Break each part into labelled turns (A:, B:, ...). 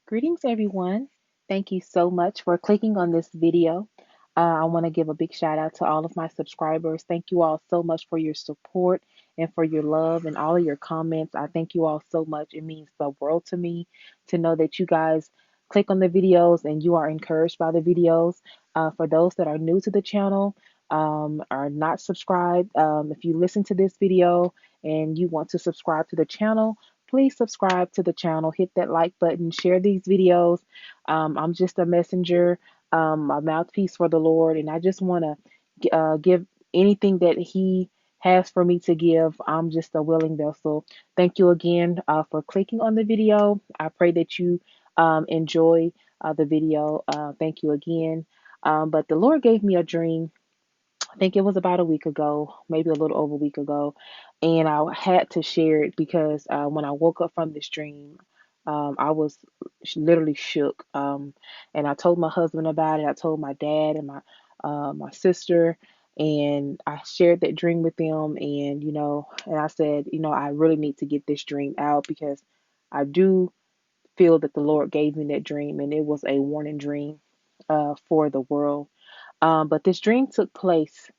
A: Greetings, everyone. Thank you so much for clicking on this video. I want to give a big shout out to all of my subscribers. Thank you all so much for your support and for your love and all of your comments. I thank you all so much. It means the world to me to know that you guys click on the videos and you are encouraged by the videos. For those that are new to the channel, are not subscribed, if you listen to this video and you want to subscribe to the channel, please subscribe to the channel, hit that like button, share these videos. I'm just a messenger, a mouthpiece for the Lord, and I just want to give anything that He has for me to give. I'm just a willing vessel. Thank you again for clicking on the video. I pray that you enjoy the video. Thank you again. But the Lord gave me a dream. I think it was about a week ago, maybe a little over a week ago, and I had to share it because when I woke up from this dream, I was literally shook. And I told my husband about it. I told my dad and my sister, and I shared that dream with them. And and I said, I really need to get this dream out because I do feel that the Lord gave me that dream, and it was a warning dream for the world. But this dream took place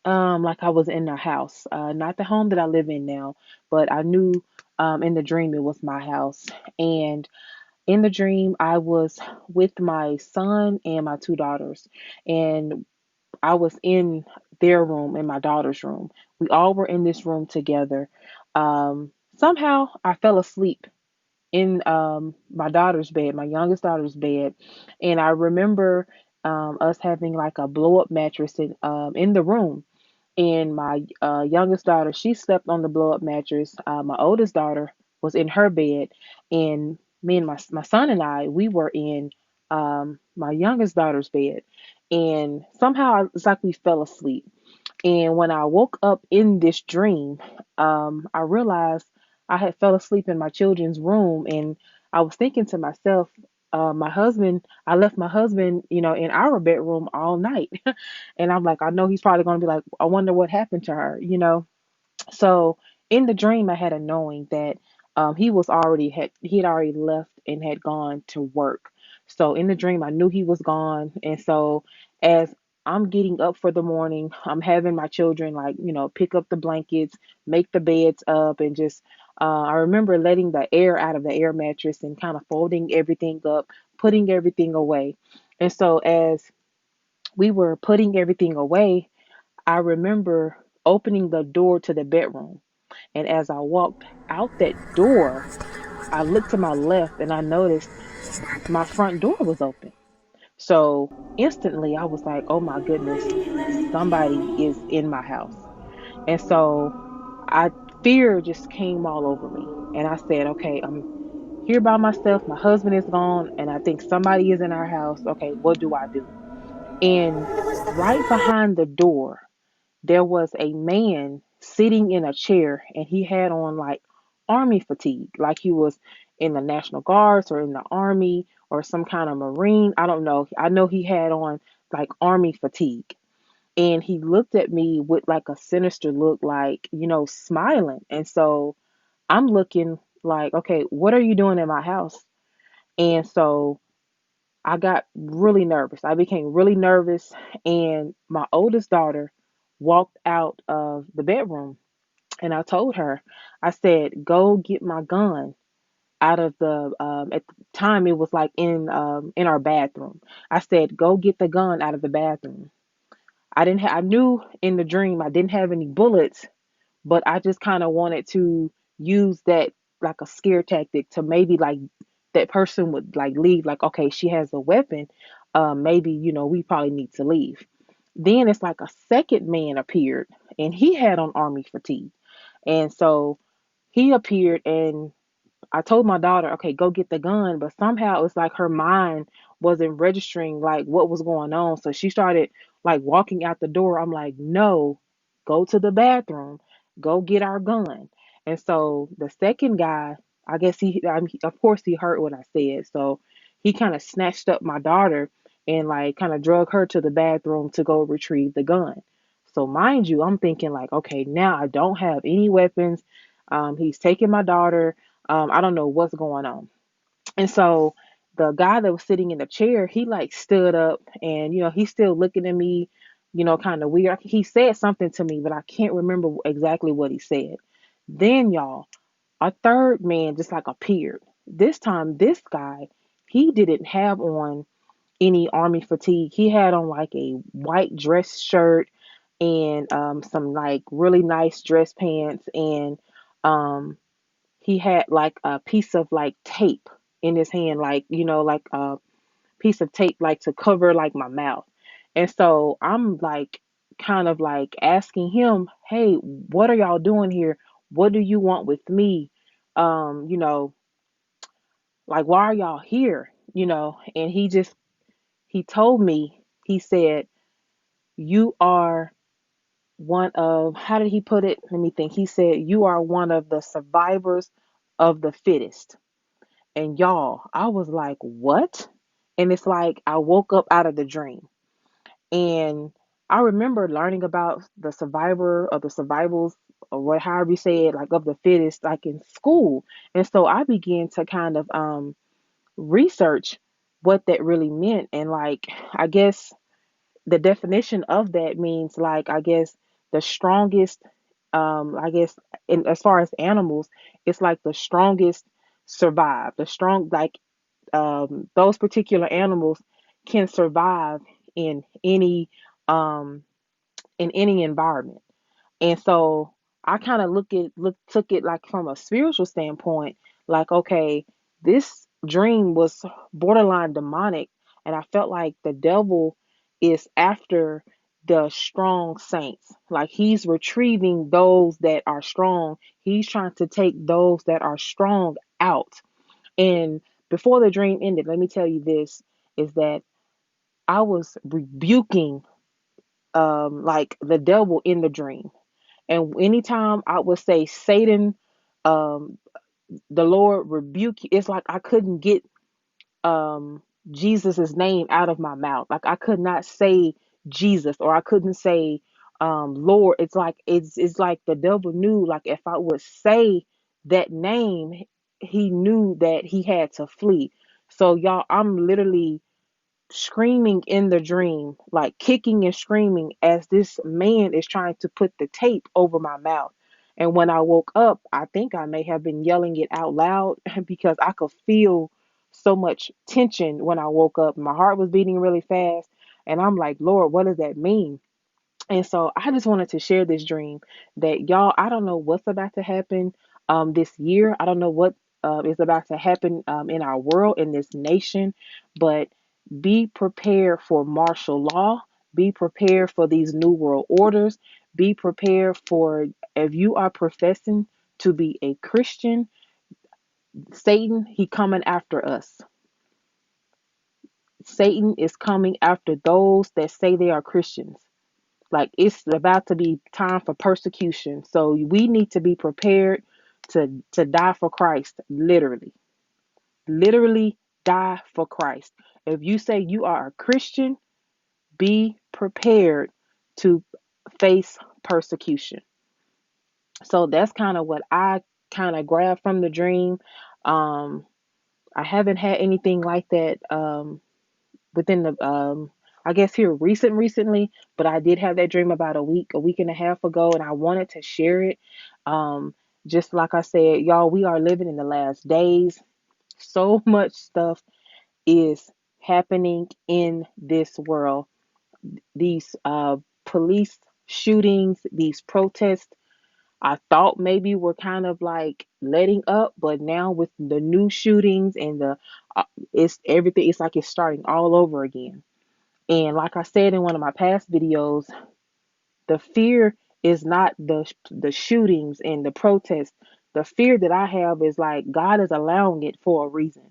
A: like I was in a house, not the home that I live in now, but I knew in the dream it was my house. And in the dream, I was with my son and my two daughters, and I was in their room, in my daughter's room. We all were in this room together. Somehow I fell asleep in my daughter's bed, my youngest daughter's bed, and I remember us having like a blow up mattress in the room, and my youngest daughter, she slept on the blow up mattress. My oldest daughter was in her bed, and me and my son and I, we were in my youngest daughter's bed. And somehow it's like we fell asleep. And when I woke up in this dream, I realized I had fell asleep in my children's room, and I was thinking to myself, my husband, I left my husband, in our bedroom all night. And I'm like, I know he's probably going to be like, I wonder what happened to her. So in the dream, I had a knowing that he had already left and had gone to work. So in the dream, I knew he was gone, and so as I'm getting up for the morning, I'm having my children like pick up the blankets, make the beds up, and just I remember letting the air out of the air mattress and kind of folding everything up, putting everything away. And so as we were putting everything away, I remember opening the door to the bedroom. And as I walked out that door, I looked to my left and I noticed my front door was open. So instantly I was like, oh my goodness, somebody is in my house. And so I fear just came all over me. And I said, okay, I'm here by myself. My husband is gone, and I think somebody is in our house. Okay, what do I do? And right behind the door, there was a man sitting in a chair, and he had on like army fatigue, like he was in the National Guards or in the army or some kind of marine. I don't know. I know he had on like army fatigue. And he looked at me with like a sinister look, like, smiling. And so I'm looking like, okay, what are you doing in my house? And so I got really nervous. I became really nervous, and my oldest daughter walked out of the bedroom, and I told her, I said, "Go get my gun out of the." At the time, it was like in our bathroom. I said, "Go get the gun out of the bathroom." I knew in the dream I didn't have any bullets, but I just kind of wanted to use that like a scare tactic to maybe like that person would like leave, like, okay, she has a weapon, maybe we probably need to leave. Then it's like a second man appeared, and he had on army fatigue. And so he appeared, and I told my daughter, okay, go get the gun, but somehow it's like her mind wasn't registering like what was going on. So she started like walking out the door. I'm like, no, go to the bathroom, go get our gun. And so the second guy, I guess of course he heard what I said. So he kind of snatched up my daughter and like kind of drug her to the bathroom to go retrieve the gun. So mind you, I'm thinking like, okay, now I don't have any weapons. He's taking my daughter. I don't know what's going on. And so the guy that was sitting in the chair, he like stood up and, he's still looking at me, kind of weird. He said something to me, but I can't remember exactly what he said. Then, y'all, a third man just like appeared. This time, this guy, he didn't have on any army fatigue. He had on like a white dress shirt and some like really nice dress pants. And um, he had like a piece of like tape in his hand, like, like a piece of tape, like to cover like my mouth. And so I'm like, kind of like asking him, hey, what are y'all doing here? What do you want with me? Um, you know, like, why are y'all here? And he told me, he said, you are one of, how did he put it? Let me think. He said, you are one of the survivors of the fittest. And y'all, I was like, what? And it's like I woke up out of the dream. And I remember learning about the survivor of the survivals, or what, however you say it, like of the fittest, like in school. And so I began to kind of research what that really meant. And like, I guess the definition of that means like, I guess the strongest, I guess in as far as animals, it's like the strongest survive. The strong, like, those particular animals can survive in any um in any environment. And so I kind of took it like from a spiritual standpoint, like, okay, this dream was borderline demonic, and I felt like the devil is after the strong saints. Like he's retrieving those that are strong. He's trying to take those that are strong out. And before the dream ended, let me tell you this, is that I was rebuking like the devil in the dream. And anytime I would say Satan, um, the Lord rebuke you, it's like I couldn't get um Jesus's name out of my mouth. Like I could not say Jesus, or I couldn't say Lord. It's like the devil knew, like if I would say that name, he knew that he had to flee. So y'all, I'm literally screaming in the dream, like kicking and screaming as this man is trying to put the tape over my mouth. And when I woke up, I think I may have been yelling it out loud because I could feel so much tension when I woke up. My heart was beating really fast. And I'm like, Lord, what does that mean? And so I just wanted to share this dream that y'all, I don't know what's about to happen this year. I don't know what is about to happen in our world, in this nation, but be prepared for martial law. Be prepared for these new world orders. Be prepared for, if you are professing to be a Christian, Satan, he coming after us. Satan is coming after those that say they are Christians. Like it's about to be time for persecution. So we need to be prepared to die for Christ, literally. Literally die for Christ. If you say you are a Christian, be prepared to face persecution. So that's kind of what I kind of grabbed from the dream. Um, I haven't had anything like that within the I guess here recently, but I did have that dream about a week and a half ago, and I wanted to share it. Um, just like I said, y'all, we are living in the last days. So much stuff is happening in this world. These police shootings, these protests, I thought maybe were kind of like letting up, but now with the new shootings and the it's everything, it's like it's starting all over again. And like I said in one of my past videos, the fear is not the shootings and the protests. The fear that I have is like God is allowing it for a reason.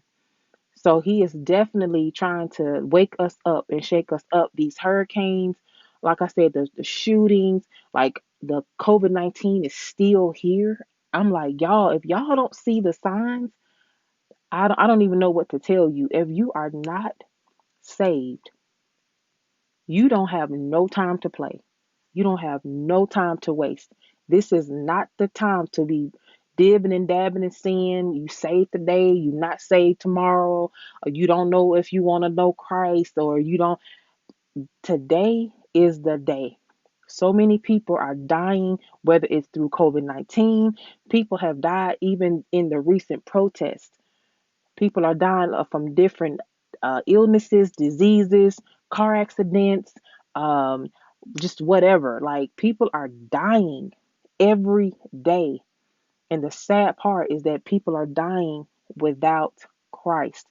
A: So he is definitely trying to wake us up and shake us up. These hurricanes, like I said, the shootings, like the COVID-19 is still here. I'm like, y'all, if y'all don't see the signs, I don't even know what to tell you. If you are not saved, you don't have no time to play. You don't have no time to waste. This is not the time to be. dibbing and dabbing in sin. You saved today, you not saved tomorrow, or you don't know if you want to know Christ, or you don't. Today is the day. So many people are dying, whether it's through COVID-19. People have died even in the recent protests. People are dying from different illnesses, diseases, car accidents, um, just whatever. Like, people are dying every day. And the sad part is that people are dying without Christ.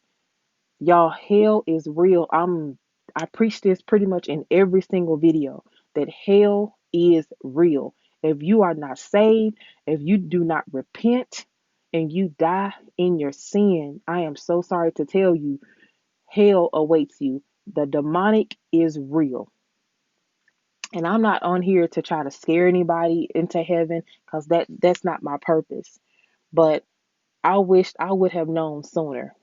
A: Y'all, hell is real. I preach this pretty much in every single video, that hell is real. If you are not saved, if you do not repent and you die in your sin, I am so sorry to tell you, hell awaits you. The demonic is real. And I'm not on here to try to scare anybody into heaven, because that's not my purpose. But I wished I would have known sooner.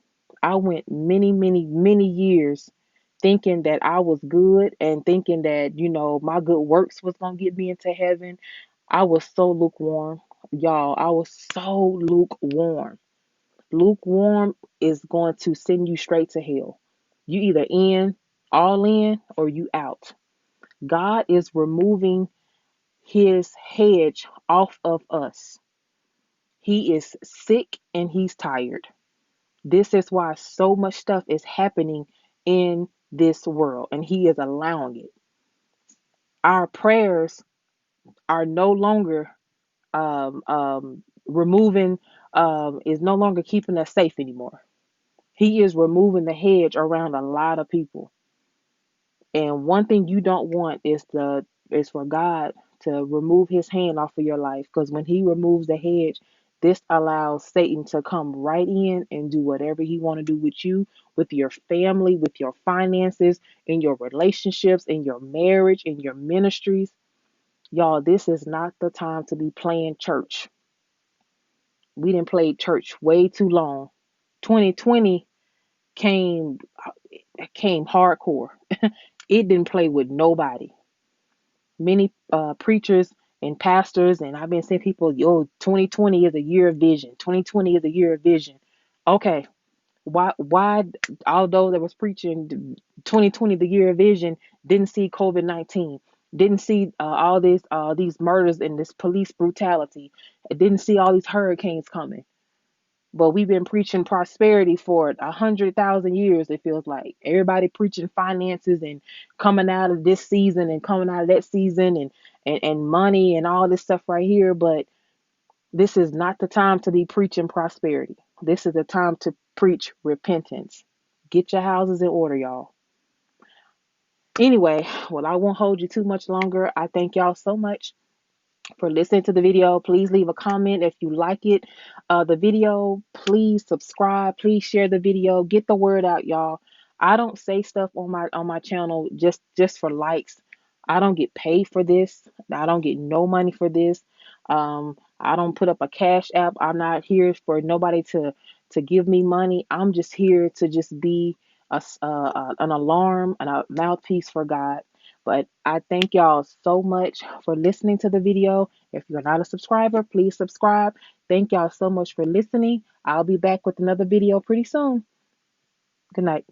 A: I went many, many, many years thinking that I was good, and thinking that, my good works was going to get me into heaven. I was so lukewarm. Y'all, I was so lukewarm. Lukewarm is going to send you straight to hell. You either all in, or you out. God is removing his hedge off of us. He is sick and he's tired. This is why so much stuff is happening in this world, and he is allowing it. Our prayers are no longer removing, is no longer keeping us safe anymore. He is removing the hedge around a lot of people. And one thing you don't want is for God to remove his hand off of your life. Because when he removes the hedge, this allows Satan to come right in and do whatever he want to do with you, with your family, with your finances, in your relationships, in your marriage, in your ministries. Y'all, this is not the time to be playing church. We didn't play church way too long. 2020 came came hardcore. It didn't play with nobody. Many preachers and pastors, and I've been seeing people, 2020 is a year of vision. 2020 is a year of vision. Okay, why although there was preaching 2020 the year of vision, didn't see COVID-19, didn't see all this these murders and this police brutality, didn't see all these hurricanes coming. But we've been preaching prosperity for 100,000 years. It feels like everybody preaching finances and coming out of this season and coming out of that season, and money and all this stuff right here. But this is not the time to be preaching prosperity. This is the time to preach repentance. Get your houses in order, y'all. Anyway, well, I won't hold you too much longer. I thank y'all so much for listening to the video. Please leave a comment if you like it. The video, please subscribe, please share the video, get the word out, y'all. I don't say stuff on my channel just for likes. I don't get paid for this. I don't get no money for this. I don't put up a cash app. I'm not here for nobody to give me money. I'm just here to just be an alarm and a mouthpiece for God. But I thank y'all so much for listening to the video. If you're not a subscriber, please subscribe. Thank y'all so much for listening. I'll be back with another video pretty soon. Good night.